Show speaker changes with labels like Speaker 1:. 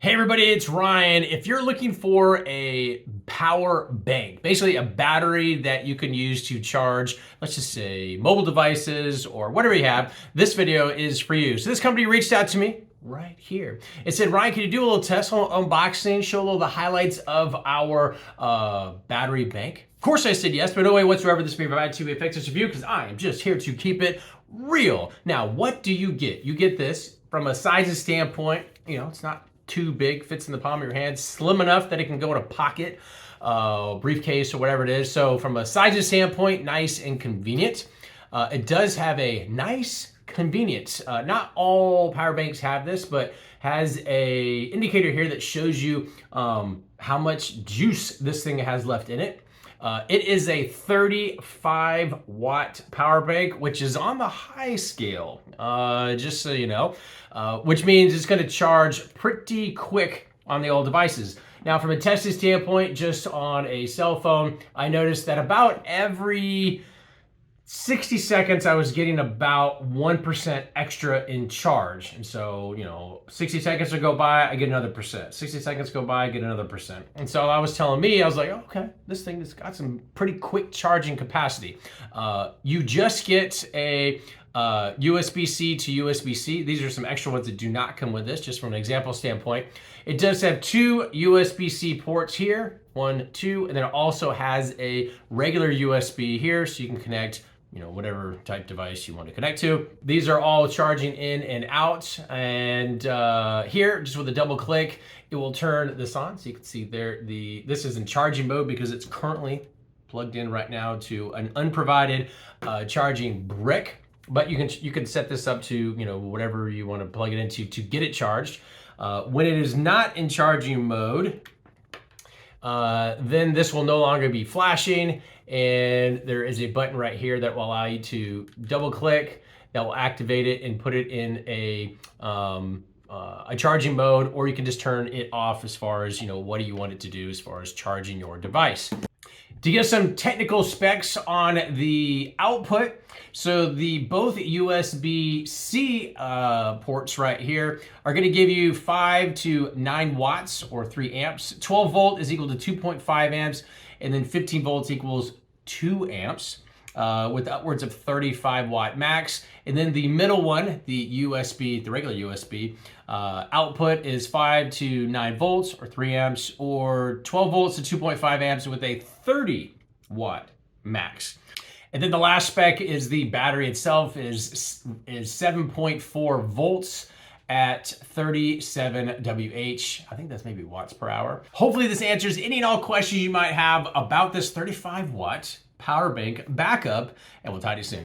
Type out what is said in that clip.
Speaker 1: Hey everybody, it's Ryan. If you're looking for a power bank, basically a battery that you can use to charge, let's just say mobile devices or whatever you have, this video is for you. So this company reached out to me right here. It said, Ryan, can you do a little test unboxing, show a little the highlights of our battery bank? Of course I said yes, but no way whatsoever this may provide to be effective review because I am just here to keep it real. Now, what do you get? You get this from a sizes standpoint. It's not too big, fits in the palm of your hand, slim enough that it can go in a pocket, briefcase or whatever it is. So from a sizes standpoint, nice and convenient. It does have a nice convenience. Not all power banks have this, but has a indicator here that shows you how much juice this thing has left in it. It is a 35 watt power bank, which is on the high scale, just so you know, which means it's going to charge pretty quick on the old devices. Now, from a testing standpoint, just on a cell phone, I noticed that about every 60 seconds, I was getting about 1% extra in charge. And so, 60 seconds would go by, I get another percent. 60 seconds go by, I get another percent. And so I was telling me, I was like, okay, this thing has got some pretty quick charging capacity. You just get a USB-C to USB-C. These are some extra ones that do not come with this, just from an example standpoint. It does have two USB-C ports here, 1, 2, and then it also has a regular USB here, so you can connect whatever type device you want to connect to. These are all charging in and out. And here, just with a double click, it will turn this on. So you can see there, this is in charging mode because it's currently plugged in right now to an unprovided charging brick. But you can set this up to whatever you want to plug it into to get it charged. When it is not in charging mode, then this will no longer be flashing, and there is a button right here that will allow you to double click that will activate it and put it in a charging mode, or you can just turn it off as far as what do you want it to do as far as charging your device. To get some technical specs on the output, so the both USB-C ports right here are going to give you 5 to 9 watts or 3 amps. 12 volt is equal to 2.5 amps, and then 15 volts equals 2 amps. With upwards of 35 watt max. And then the middle one, the regular USB, output is 5 to 9 volts or 3 amps, or 12 volts to 2.5 amps with a 30 watt max. And then the last spec is the battery itself is 7.4 volts at 37 WH. I think that's maybe watts per hour. Hopefully this answers any and all questions you might have about this 35 watt power bank backup, and we'll talk to you soon.